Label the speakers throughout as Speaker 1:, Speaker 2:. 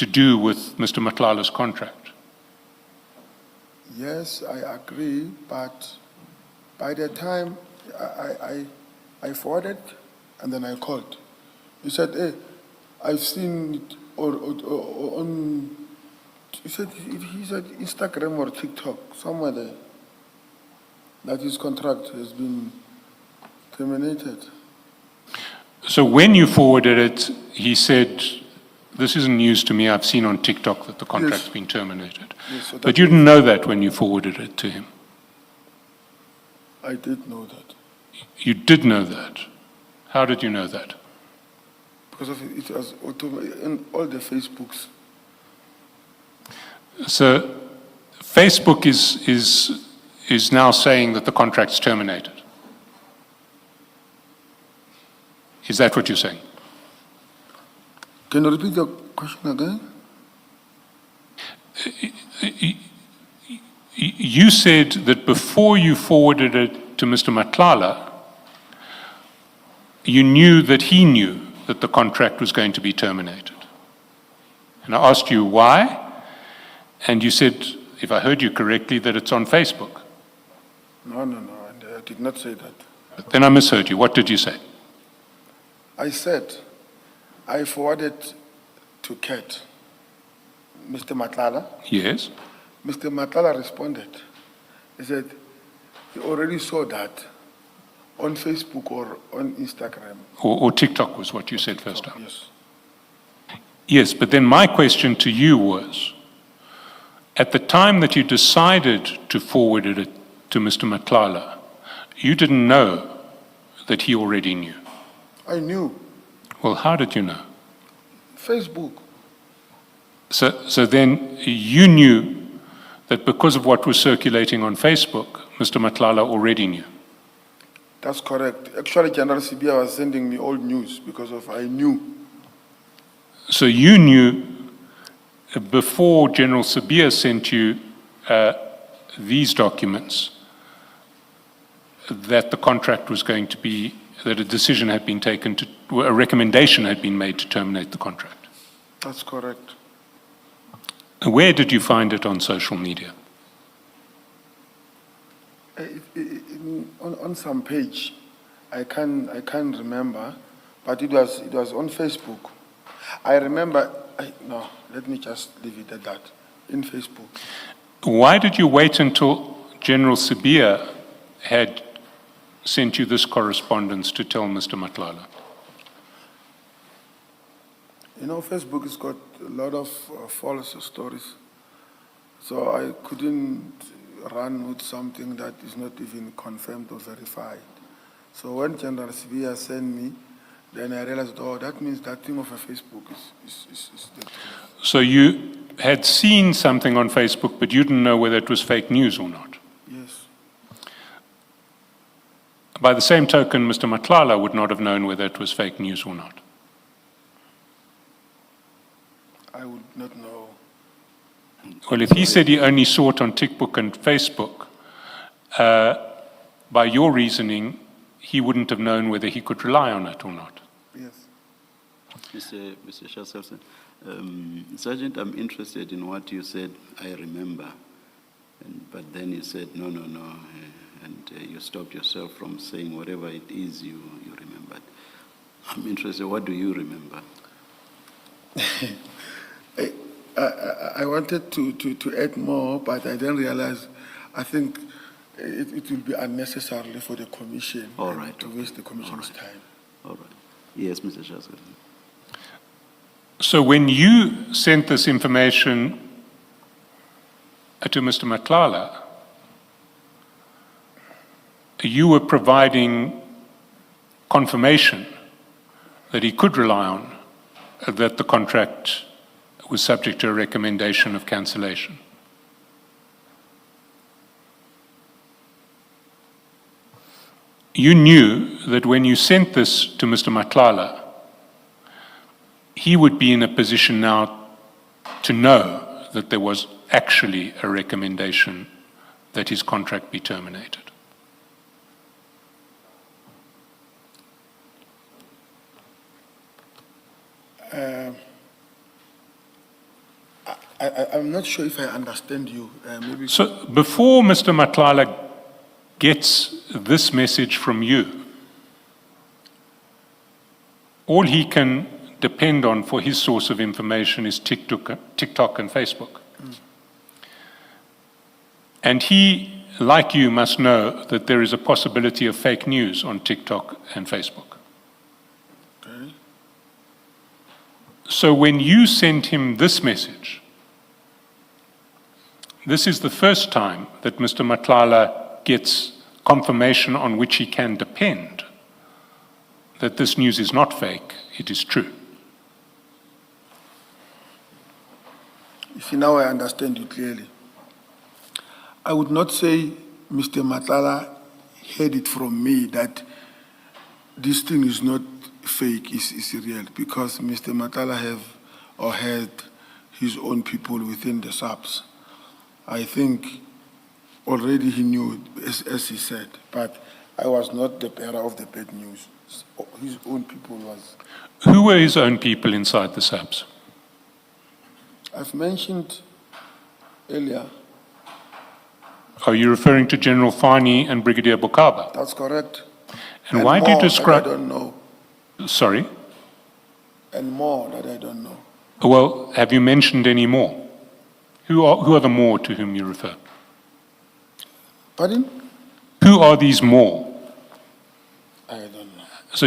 Speaker 1: to do with Mr. Matlala's contract?
Speaker 2: Yes, I agree, but by the time I forwarded and then I called, he said, hey, I've seen it on, he said Instagram or TikTok, somewhere there, that his contract has been terminated.
Speaker 1: So when you forwarded it, he said, this isn't news to me, I've seen on TikTok that the contract's been terminated.
Speaker 2: Yes, so
Speaker 1: But you didn't know that when you forwarded it to him?
Speaker 2: I did know that.
Speaker 1: You did know that? How did you know that?
Speaker 2: Because of it was in all the Facebooks.
Speaker 1: So Facebook is now saying that the contract's terminated. Is that what you're saying?
Speaker 2: Can you repeat the question again?
Speaker 1: You said that before you forwarded it to Mr. Matlala, you knew that he knew that the contract was going to be terminated. And I asked you why, and you said, if I heard you correctly, that it's on Facebook.
Speaker 2: No, I did not say that.
Speaker 1: But then I misheard you. What did you say?
Speaker 2: I said, I forwarded to Kat, Mr. Matlala.
Speaker 1: Yes.
Speaker 2: Mr. Matlala responded. He said, he already saw that on Facebook or on Instagram.
Speaker 1: Or TikTok was what you said first time.
Speaker 2: Yes.
Speaker 1: Yes, but then my question to you was, at the time that you decided to forward it to Mr. Matlala, you didn't know that he already knew.
Speaker 2: I knew.
Speaker 1: Well, how did you know?
Speaker 2: Facebook.
Speaker 1: So then you knew that because of what was circulating on Facebook, Mr. Matlala already knew.
Speaker 2: That's correct. Actually, General Sibia was sending me old news because of I knew.
Speaker 1: So you knew before General Sibia sent you these documents that the contract was going to be, that a decision had been taken to, a recommendation had been made to terminate the contract.
Speaker 2: That's correct.
Speaker 1: Where did you find it on social media?
Speaker 2: On some page, I can't remember, but it was on Facebook. I remember. No, let me just leave it at that. In Facebook.
Speaker 1: Why did you wait until General Sibia had sent you this correspondence to tell Mr. Matlala?
Speaker 2: You know, Facebook has got a lot of false stories, so I couldn't run with something that is not even confirmed or verified. So when General Sibia sent me, then I realized, oh, that means that thing of a Facebook is the truth.
Speaker 1: So you had seen something on Facebook, but you didn't know whether it was fake news or not?
Speaker 2: Yes.
Speaker 1: By the same token, Mr. Matlala would not have known whether it was fake news or not.
Speaker 2: I would not know.
Speaker 1: Well, if he said he only saw it on TikTok and Facebook, by your reasoning, he wouldn't have known whether he could rely on it or not.
Speaker 2: Yes.
Speaker 3: Mr. Shasselson, Sergeant, I'm interested in what you said, I remember. But then you said, no, and you stopped yourself from saying whatever it is you remembered. I'm interested, what do you remember?
Speaker 2: I wanted to add more, but I didn't realize. I think it will be unnecessary for the commission to waste the commission's time.
Speaker 3: All right. Yes, Mr. Shasselson.
Speaker 1: So when you sent this information to Mr. Matlala, you were providing confirmation that he could rely on that the contract was subject to a recommendation of cancellation. You knew that when you sent this to Mr. Matlala, he would be in a position now to know that there was actually a recommendation that his contract be terminated.
Speaker 2: I'm not sure if I understand you. Maybe.
Speaker 1: So before Mr. Matlala gets this message from you, all he can depend on for his source of information is TikTok and Facebook. And he, like you, must know that there is a possibility of fake news on TikTok and Facebook.
Speaker 2: Okay.
Speaker 1: So when you sent him this message, this is the first time that Mr. Matlala gets confirmation on which he can depend that this news is not fake, it is true.
Speaker 2: You see, now I understand you clearly. I would not say Mr. Matlala heard it from me that this thing is not fake, is real, because Mr. Matlala had his own people within the SAPS. I think already he knew, as he said, but I was not the bearer of the bad news. His own people was.
Speaker 1: Who were his own people inside the SAPS?
Speaker 2: I've mentioned earlier.
Speaker 1: Are you referring to General Fani and Brigadier Bukaba?
Speaker 2: That's correct.
Speaker 1: And why do you describe...
Speaker 2: I don't know.
Speaker 1: Sorry?
Speaker 2: And more that I don't know.
Speaker 1: Well, have you mentioned any more? Who are the more to whom you refer?
Speaker 2: Pardon?
Speaker 1: Who are these more?
Speaker 2: I don't know.
Speaker 1: So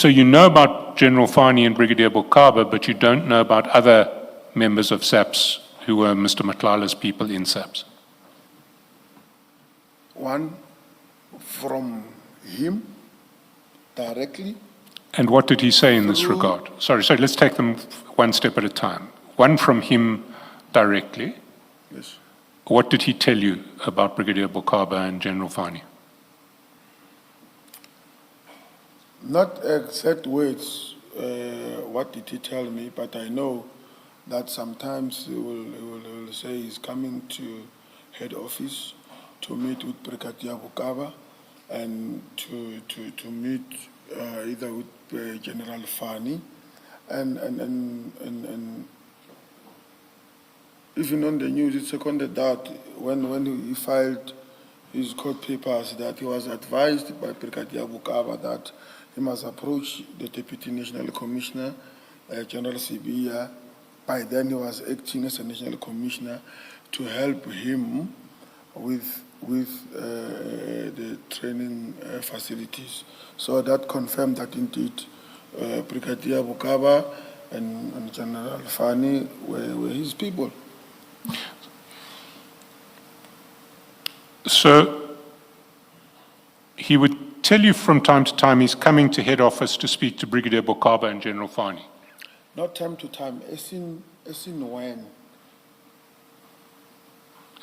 Speaker 1: you know about General Fani and Brigadier Bukaba, but you don't know about other members of SAPS who were Mr. Matlala's people in SAPS?
Speaker 2: One from him directly.
Speaker 1: And what did he say in this regard? Sorry, let's take them one step at a time. One from him directly.
Speaker 2: Yes.
Speaker 1: What did he tell you about Brigadier Bukaba and General Fani?
Speaker 2: Not exact words, what did he tell me, but I know that sometimes he will say he's coming to head office to meet with Brigadier Bukaba and to meet either with General Fani and even on the news it seconded that when he filed his court papers that he was advised by Brigadier Bukaba that he must approach the Deputy National Commissioner, General Sibiya. By then he was acting as a National Commissioner to help him with the training facilities. So that confirmed that indeed Brigadier Bukaba and General Fani were his people.
Speaker 1: So he would tell you from time to time he's coming to head office to speak to Brigadier Bukaba and General Fani.
Speaker 2: Not time to time, as in when.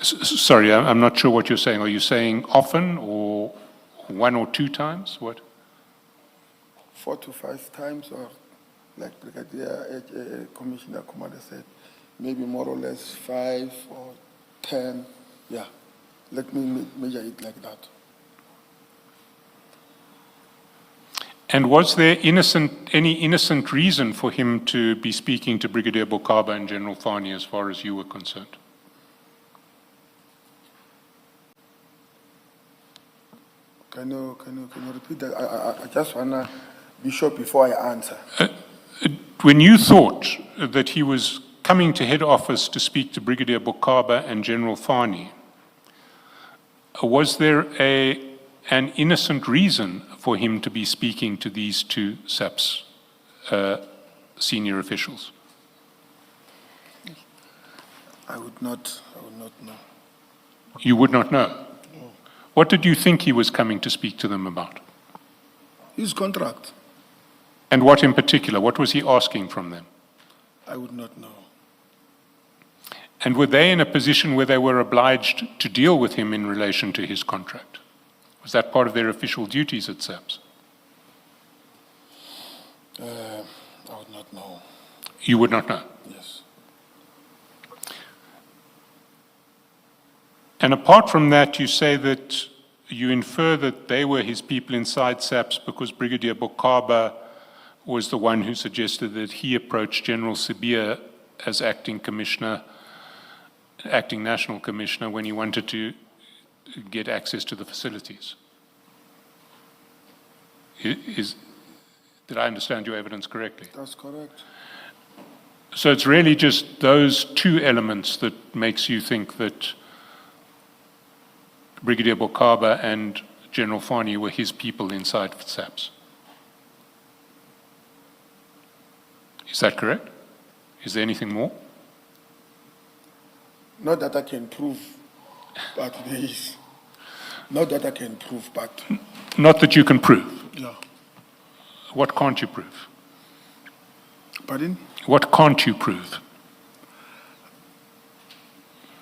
Speaker 1: Sorry, I'm not sure what you're saying. Are you saying often or one or two times? What?
Speaker 2: 4 to 5 times, or like Brigadier Commissioner Commander said, maybe more or less 5 or 10. Yeah, let me measure it like that.
Speaker 1: And was there any innocent reason for him to be speaking to Brigadier Bukaba and General Fani as far as you were concerned?
Speaker 2: Can you repeat that? I just want to be sure before I answer.
Speaker 1: When you thought that he was coming to head office to speak to Brigadier Bukaba and General Fani, was there an innocent reason for him to be speaking to these two SAPS senior officials?
Speaker 2: I would not know.
Speaker 1: You would not know?
Speaker 2: No.
Speaker 1: What did you think he was coming to speak to them about?
Speaker 2: His contract.
Speaker 1: And what in particular? What was he asking from them?
Speaker 2: I would not know.
Speaker 1: And were they in a position where they were obliged to deal with him in relation to his contract? Was that part of their official duties at SAPS?
Speaker 2: I would not know.
Speaker 1: You would not know?
Speaker 2: Yes.
Speaker 1: And apart from that, you say that you infer that they were his people inside SAPS because Brigadier Bukaba was the one who suggested that he approach General Sibiya as acting commissioner acting national commissioner when he wanted to get access to the facilities. Did I understand your evidence correctly?
Speaker 2: That's correct.
Speaker 1: So it's really just those two elements that makes you think that Brigadier Bokaba and General Fani were his people inside SAPS. Is that correct? Is there anything more?
Speaker 2: Not that I can prove, but there is. Not that I can prove, but
Speaker 1: Not that you can prove.
Speaker 2: yeah.
Speaker 1: What can't you prove?
Speaker 2: Pardon?
Speaker 1: What can't you prove?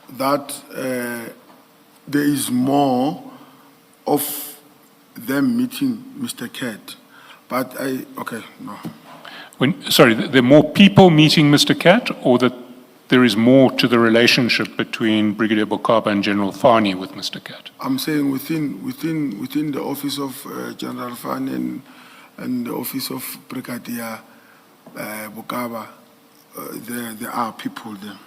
Speaker 2: That there is more of them meeting Mr. Cat. But okay, no.
Speaker 1: Sorry, there are more people meeting Mr. Cat, or that there is more to the relationship between Brigadier Bokaba and General Fani with Mr. Cat?
Speaker 2: I'm saying within the office of General Fani and the office of Brigadier Bokaba, there are people there.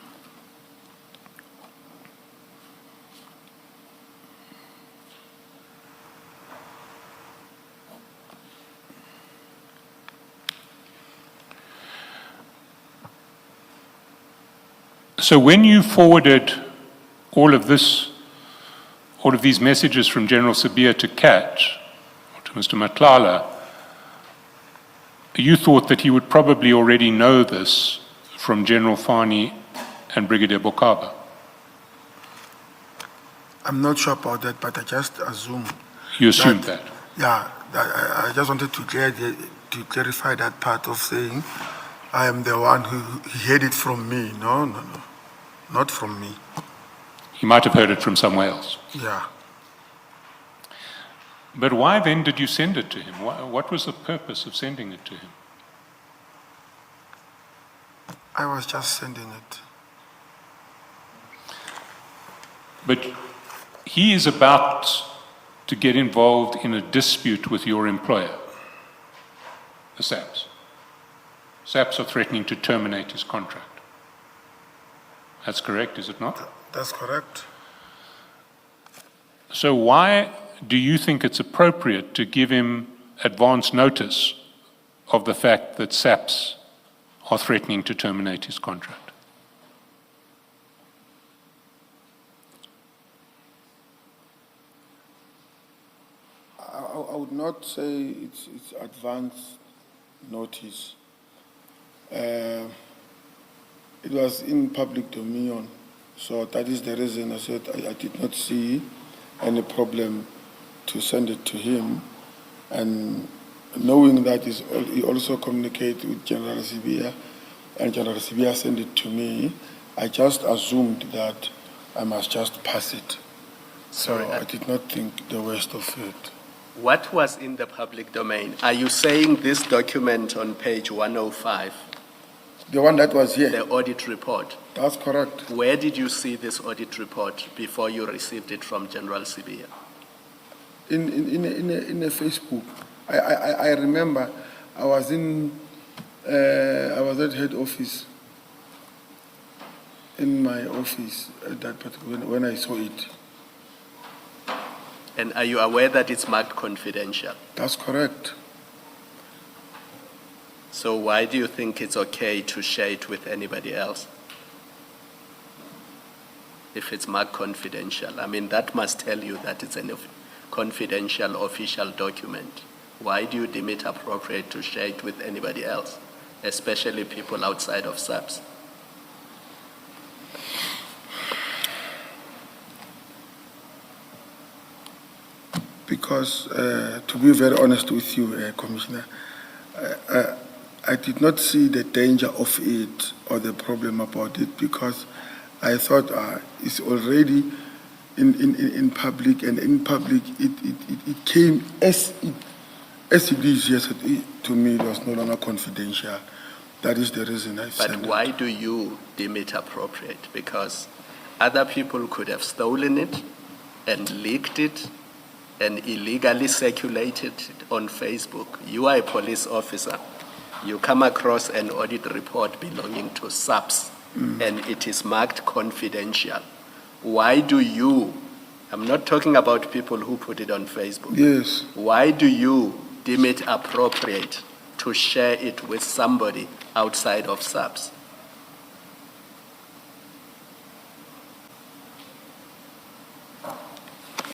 Speaker 1: So when you forwarded all of these messages from General Sabia to Cat, or to Mr. Matlala, you thought that he would probably already know this from General Fani and Brigadier Bokaba.
Speaker 2: I'm not sure about that, but I just assume.
Speaker 1: You assumed that.
Speaker 2: Yeah, I just wanted to clarify that part of saying I am the one who heard it from me. No, not from me.
Speaker 1: He might have heard it from somewhere else.
Speaker 2: Yeah.
Speaker 1: But why then did you send it to him? What was the purpose of sending it to him?
Speaker 2: I was just sending it.
Speaker 1: But he is about to get involved in a dispute with your employer, the SAPS. SAPS are threatening to terminate his contract. That's correct, is it not?
Speaker 2: That's correct.
Speaker 1: So why do you think it's appropriate to give him advance notice of the fact that SAPS are threatening to terminate his contract?
Speaker 2: I would not say it's advance notice. It was in public domain, so that is the reason I said I did not see any problem to send it to him, and knowing that he also communicated with General Sibia, and General Sibia sent it to me, I just assumed that I must just pass it. So
Speaker 4: Sorry,
Speaker 2: I did not think the worst of it.
Speaker 4: What was in the public domain? Are you saying this document on page 105,
Speaker 2: The one that was here,
Speaker 4: the audit report?
Speaker 2: that's correct.
Speaker 4: Where did you see this audit report before you received it from General Sibia?
Speaker 2: In a Facebook. I remember I was at head office, in my office at that particular, when I saw it.
Speaker 4: And are you aware that it's marked confidential?
Speaker 2: That's correct.
Speaker 4: So why do you think it's okay to share it with anybody else? If it's marked confidential, I mean, that must tell you that it's a confidential official document. Why do you deem it appropriate to share it with anybody else, especially people outside of SAPS?
Speaker 2: Because, to be very honest with you, Commissioner, I did not see the danger of it or the problem about it, because I thought it's already in public, and in public it came as it is yesterday. To me, it was no longer confidential. That is the reason I sent it.
Speaker 4: But why do you deem it appropriate? Because other people could have stolen it and leaked it and illegally circulated it on Facebook. You are a police officer. You come across an audit report belonging to SAPS and it is marked confidential, why do you, I'm not talking about people who put it on Facebook,
Speaker 2: Yes.
Speaker 4: why do you deem it appropriate to share it with somebody outside of SAPS?